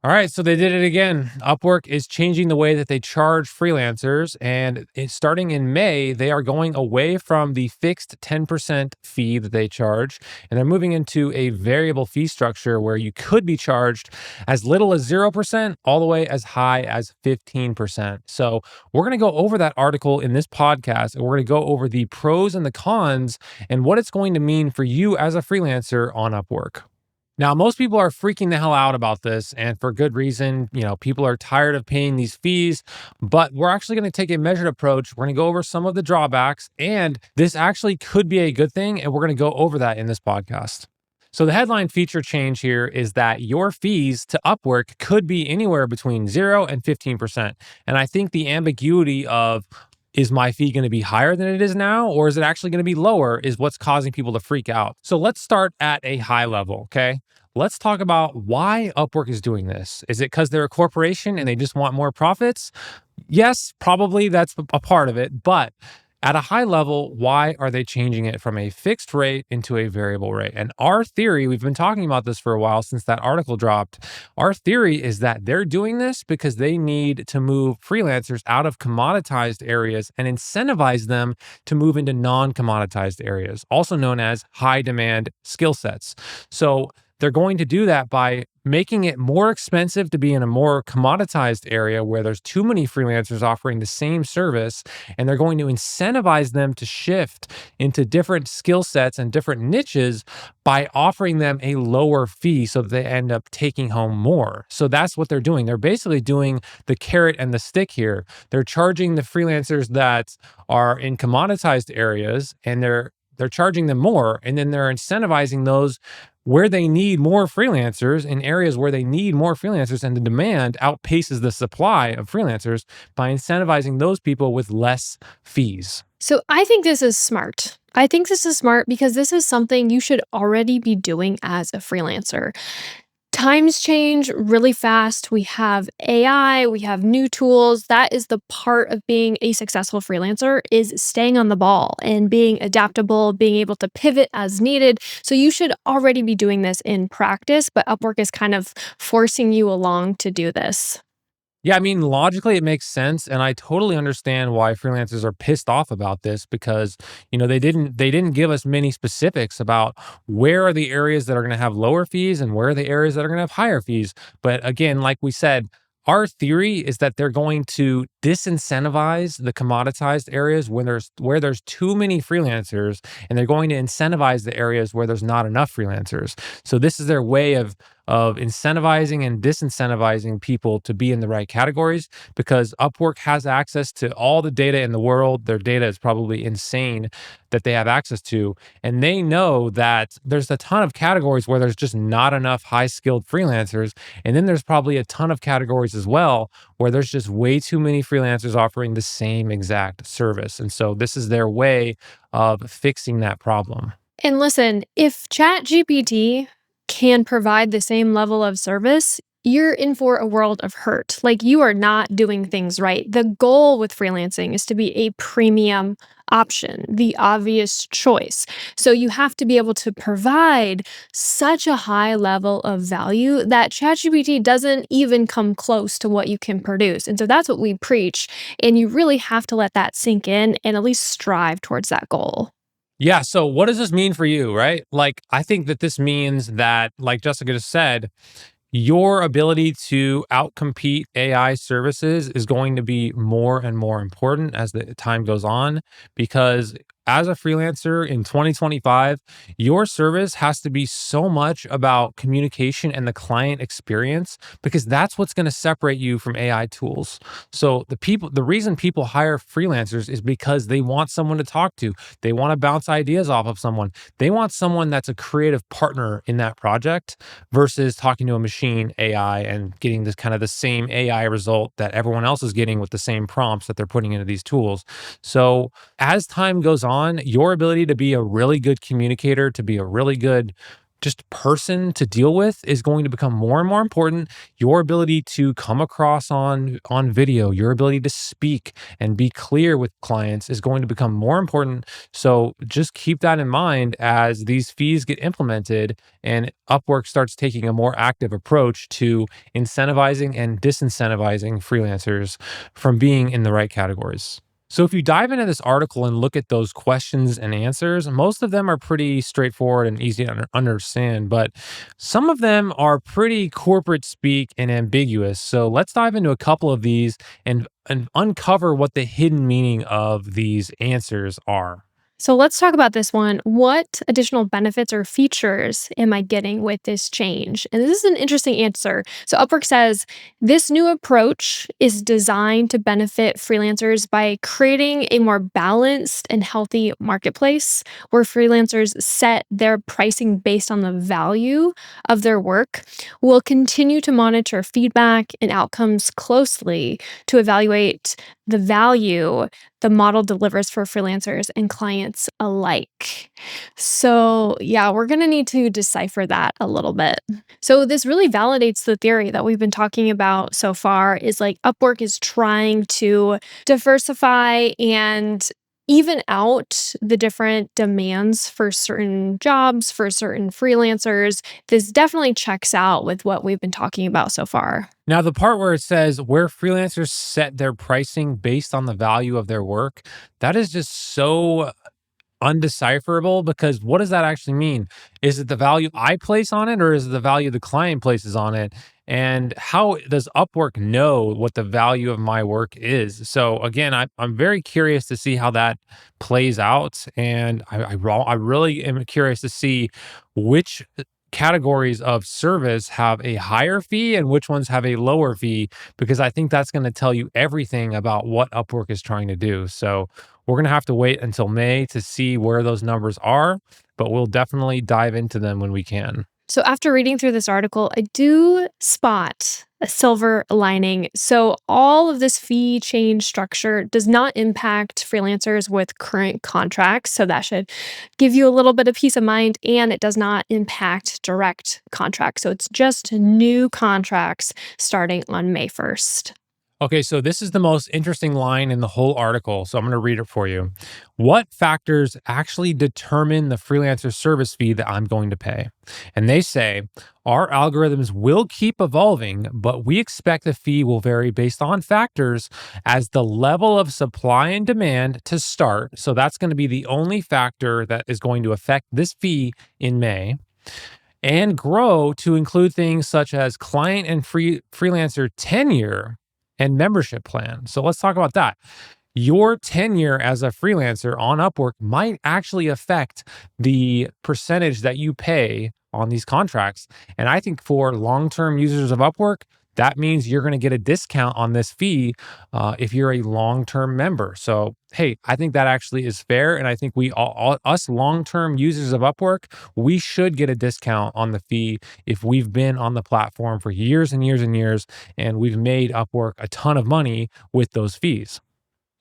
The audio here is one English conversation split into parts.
All right, so they did it again. Upwork is changing the way that they charge freelancers. And starting in May, they are going away from the fixed 10% fee that they charge. And they're moving into a variable fee structure where you could be charged as little as 0% all the way as high as 15%. So we're going to go over that article in this podcast. And we're going to go over the pros and the cons and what it's going to mean for you as a freelancer on Upwork. Now, most people are freaking the hell out about this, and for good reason. People are tired of paying these fees, but we're actually going to take a measured approach. We're going to go over some of the drawbacks, and this actually could be a good thing, and we're going to go over that in this podcast. So the headline feature change here is that your fees to Upwork could be anywhere between 0 and 15%. And I think the ambiguity of is my fee going to be higher than it is now, or is it actually going to be lower, is what's causing people to freak out. So let's start at a high level, okay? Let's talk about why Upwork is doing this. Is it because they're a corporation and they just want more profits? Yes, probably that's a part of it. But at a high level, why are they changing it from a fixed rate into a variable rate? And our theory, we've been talking about this for a while since that article dropped. Our theory is that they're doing this because they need to move freelancers out of commoditized areas and incentivize them to move into non-commoditized areas, also known as high demand skill sets. So they're going to do that by making it more expensive to be in a more commoditized area where there's too many freelancers offering the same service. And they're going to incentivize them to shift into different skill sets and different niches by offering them a lower fee so that they end up taking home more. So that's what they're doing. They're basically doing the carrot and the stick here. They're charging the freelancers that are in commoditized areas, and they're charging them more, and then they're incentivizing those where they need more freelancers, in areas where they need more freelancers and the demand outpaces the supply of freelancers, by incentivizing those people with less fees. So I think this is smart. I think this is smart because this is something you should already be doing as a freelancer. Times change really fast. We have AI, we have new tools. That is the part of being a successful freelancer, is staying on the ball and being adaptable, being able to pivot as needed. So you should already be doing this in practice, but Upwork is kind of forcing you along to do this. Yeah, I mean, logically, it makes sense, and I totally understand why freelancers are pissed off about this because they didn't give us many specifics about where are the areas that are going to have lower fees and where are the areas that are going to have higher fees. But again, like we said, our theory is that they're going to disincentivize the commoditized areas where there's too many freelancers, and they're going to incentivize the areas where there's not enough freelancers. So this is their way of incentivizing and disincentivizing people to be in the right categories, because Upwork has access to all the data in the world. Their data is probably insane that they have access to. And they know that there's a ton of categories where there's just not enough high skilled freelancers. And then there's probably a ton of categories as well where there's just way too many freelancers offering the same exact service. And so this is their way of fixing that problem. And listen, if ChatGPT can provide the same level of service, you're in for a world of hurt. Like, you are not doing things right. The goal with freelancing is to be a premium option, the obvious choice. So you have to be able to provide such a high level of value that ChatGPT doesn't even come close to what you can produce. And so that's what we preach. And you really have to let that sink in and at least strive towards that goal. Yeah. So what does this mean for you, right? Like, I think that this means that, like Jessica just said, your ability to outcompete AI services is going to be more and more important as the time goes on, because as a freelancer in 2025, your service has to be so much about communication and the client experience, because that's what's going to separate you from AI tools. So the reason people hire freelancers is because they want someone to talk to. They want to bounce ideas off of someone. They want someone that's a creative partner in that project versus talking to a machine AI and getting this kind of the same AI result that everyone else is getting with the same prompts that they're putting into these tools. So as time goes on, your ability to be a really good communicator, to be a really good just person to deal with is going to become more and more important. Your ability to come across on video, your ability to speak and be clear with clients is going to become more important. So just keep that in mind as these fees get implemented and Upwork starts taking a more active approach to incentivizing and disincentivizing freelancers from being in the right categories. So, if you dive into this article and look at those questions and answers, most of them are pretty straightforward and easy to understand, but some of them are pretty corporate speak and ambiguous. So, let's dive into a couple of these and uncover what the hidden meaning of these answers are. So let's talk about this one. What additional benefits or features am I getting with this change? And this is an interesting answer. So Upwork says this new approach is designed to benefit freelancers by creating a more balanced and healthy marketplace where freelancers set their pricing based on the value of their work. We'll continue to monitor feedback and outcomes closely to evaluate the value the model delivers for freelancers and clients alike. So, yeah, we're going to need to decipher that a little bit. So, this really validates the theory that we've been talking about so far is like Upwork is trying to diversify and even out the different demands for certain jobs, for certain freelancers. This definitely checks out with what we've been talking about so far. Now, the part where it says where freelancers set their pricing based on the value of their work, that is just so undecipherable because what does that actually mean? Is it the value I place on it or is it the value the client places on it? And how does Upwork know what the value of my work is? So again, I'm very curious to see how that plays out, and I really am curious to see which categories of service have a higher fee and which ones have a lower fee because I think that's going to tell you everything about what Upwork is trying to do. So we're going to have to wait until May to see where those numbers are, but we'll definitely dive into them when we can. So, after reading through this article, I do spot a silver lining. So, all of this fee change structure does not impact freelancers with current contracts. So, that should give you a little bit of peace of mind. And it does not impact direct contracts. So, it's just new contracts starting on May 1st. Okay, so this is the most interesting line in the whole article. So I'm going to read it for you. What factors actually determine the freelancer service fee that I'm going to pay? And they say, our algorithms will keep evolving, but we expect the fee will vary based on factors as the level of supply and demand to start. So that's going to be the only factor that is going to affect this fee in May and grow to include things such as client and freelancer tenure and membership plan. So let's talk about that. Your tenure as a freelancer on Upwork might actually affect the percentage that you pay on these contracts. And I think for long-term users of Upwork, that means you're going to get a discount on this fee if you're a long-term member. So, hey, I think that actually is fair. And I think we all us long-term users of Upwork, we should get a discount on the fee if we've been on the platform for years and years and years, and we've made Upwork a ton of money with those fees.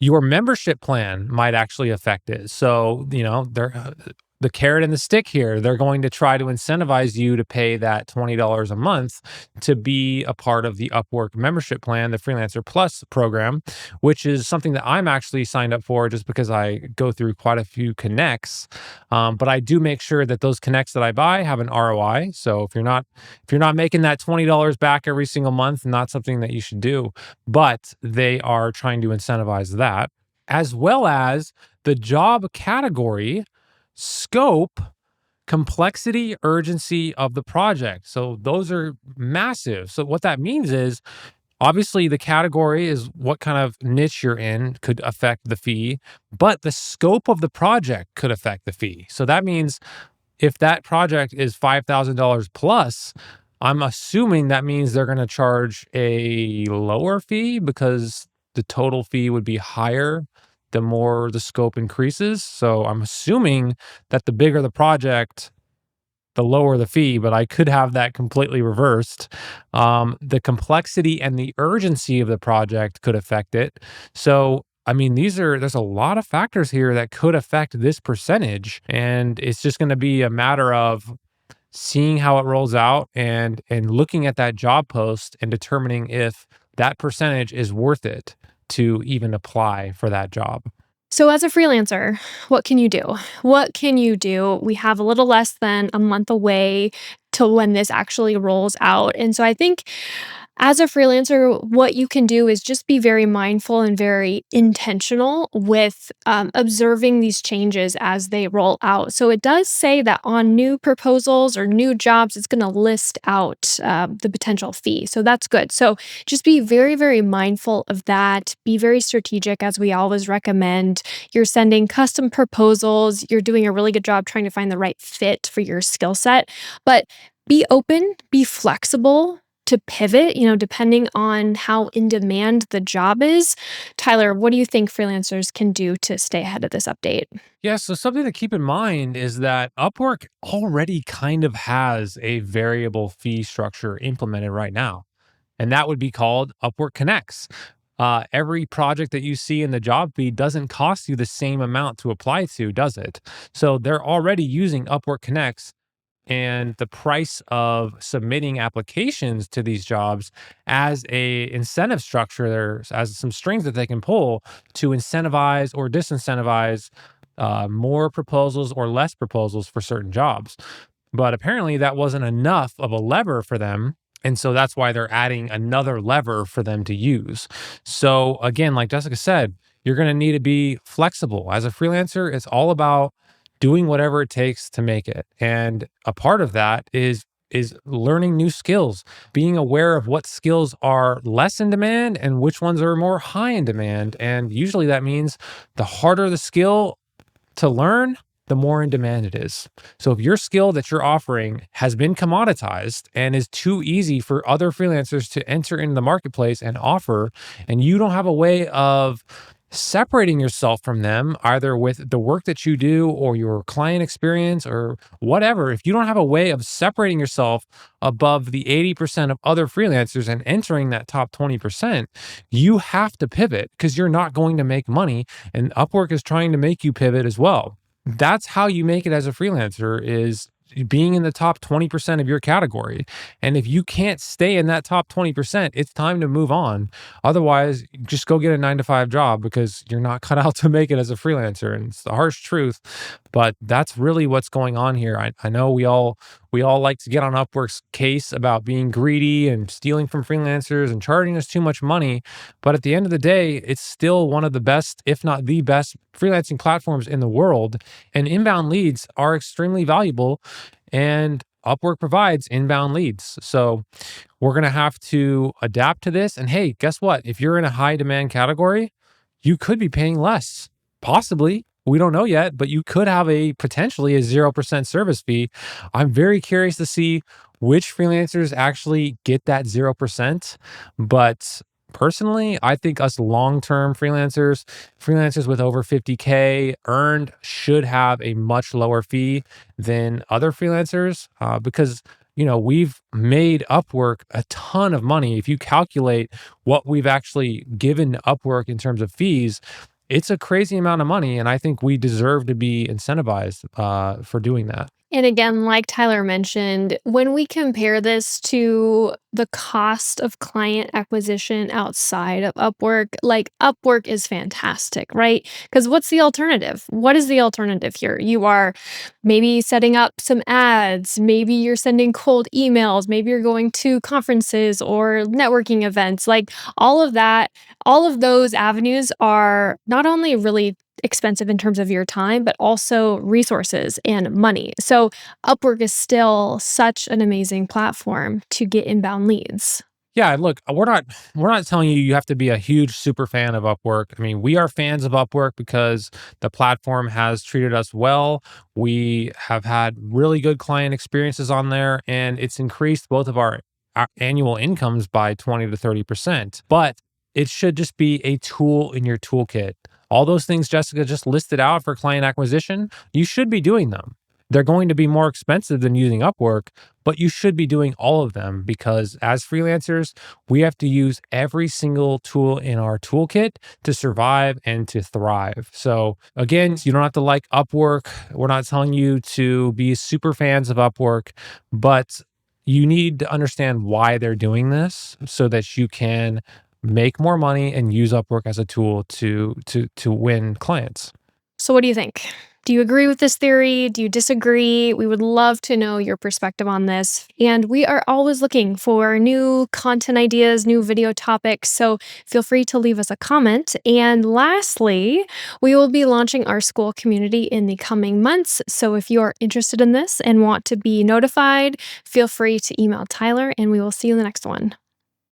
Your membership plan might actually affect it. So, they're the carrot and the stick here. They're going to try to incentivize you to pay that $20 a month to be a part of the Upwork membership plan, the Freelancer Plus program, which is something that I'm actually signed up for just because I go through quite a few connects. But I do make sure that those connects that I buy have an ROI. So if you're not making that $20 back every single month, not something that you should do. But they are trying to incentivize that, as well as the job category, scope, complexity, urgency of the project. So those are massive. So what that means is obviously the category is what kind of niche you're in could affect the fee, but the scope of the project could affect the fee. So that means if that project is $5,000 plus, I'm assuming that means they're going to charge a lower fee because the total fee would be higher the more the scope increases. So I'm assuming that the bigger the project, the lower the fee, but I could have that completely reversed. The complexity and the urgency of the project could affect it. So I mean, there's a lot of factors here that could affect this percentage, and it's just going to be a matter of seeing how it rolls out and looking at that job post and determining if that percentage is worth it to even apply for that job. So, as a freelancer, what can you do? What can you do? We have a little less than a month away till when this actually rolls out. And so, I think as a freelancer, what you can do is just be very mindful and very intentional with observing these changes as they roll out. So it does say that on new proposals or new jobs, it's going to list out the potential fee. So that's good. So just be very, very mindful of that. Be very strategic, as we always recommend. You're sending custom proposals, you're doing a really good job trying to find the right fit for your skill set. But be open, be flexible to pivot, depending on how in demand the job is. Tyler, what do you think freelancers can do to stay ahead of this update? Yeah, so something to keep in mind is that Upwork already kind of has a variable fee structure implemented right now, and that would be called Upwork Connects. Every project that you see in the job feed doesn't cost you the same amount to apply to, does it? So they're already using Upwork Connects, and the price of submitting applications to these jobs as a incentive structure there as some strings that they can pull to incentivize or disincentivize more proposals or less proposals for certain jobs. But apparently that wasn't enough of a lever for them. And so that's why they're adding another lever for them to use. So again, like Jessica said, you're going to need to be flexible. As a freelancer, it's all about doing whatever it takes to make it. And a part of that is learning new skills, being aware of what skills are less in demand and which ones are more high in demand. And usually that means the harder the skill to learn, the more in demand it is. So if your skill that you're offering has been commoditized and is too easy for other freelancers to enter into the marketplace and offer, and you don't have a way of separating yourself from them, either with the work that you do or your client experience or whatever, if you don't have a way of separating yourself above the 80% of other freelancers and entering that top 20%, you have to pivot because you're not going to make money. And Upwork is trying to make you pivot as well. That's how you make it as a freelancer is being in the top 20% of your category. And if you can't stay in that top 20%, it's time to move on. Otherwise, just go get a 9 to 5 job because you're not cut out to make it as a freelancer. And it's the harsh truth, but that's really what's going on here. I know we all like to get on Upwork's case about being greedy and stealing from freelancers and charging us too much money. But at the end of the day, it's still one of the best, if not the best, freelancing platforms in the world. And inbound leads are extremely valuable, and Upwork provides inbound leads. So we're going to have to adapt to this. And hey, guess what? If you're in a high demand category, you could be paying less. Possibly. We don't know yet, but you could have a potentially a 0% service fee. I'm very curious to see which freelancers actually get that 0%. But personally, I think us long-term freelancers with over 50K earned should have a much lower fee than other freelancers because we've made Upwork a ton of money. If you calculate what we've actually given Upwork in terms of fees, it's a crazy amount of money, and I think we deserve to be incentivized for doing that. And again, like Tyler mentioned, when we compare this to the cost of client acquisition outside of Upwork, like Upwork is fantastic, right? Because what's the alternative? What is the alternative here? You are maybe setting up some ads, maybe you're sending cold emails, maybe you're going to conferences or networking events. Like all of that, all of those avenues are not only really expensive in terms of your time, but also resources and money. So Upwork is still such an amazing platform to get inbound leads. Yeah, look, we're not telling you you have to be a huge super fan of Upwork. I mean, we are fans of Upwork because the platform has treated us well. We have had really good client experiences on there, and it's increased both of our annual incomes by 20 to 30%. But it should just be a tool in your toolkit. All those things Jessica just listed out for client acquisition, you should be doing them. they're going to be more expensive than using Upwork, but you should be doing all of them because as freelancers, we have to use every single tool in our toolkit to survive and to thrive. So, again, you don't have to like Upwork. We're not telling you to be super fans of Upwork, but you need to understand why they're doing this so that you can make more money and use Upwork as a tool to win clients. So, what do you think? Do you agree with this theory? Do you disagree? We would love to know your perspective on this. And we are always looking for new content ideas, new video topics. So, feel free to leave us a comment. And lastly, we will be launching our school community in the coming months. So, if you are interested in this and want to be notified, feel free to email Tyler, and we will see you in the next one.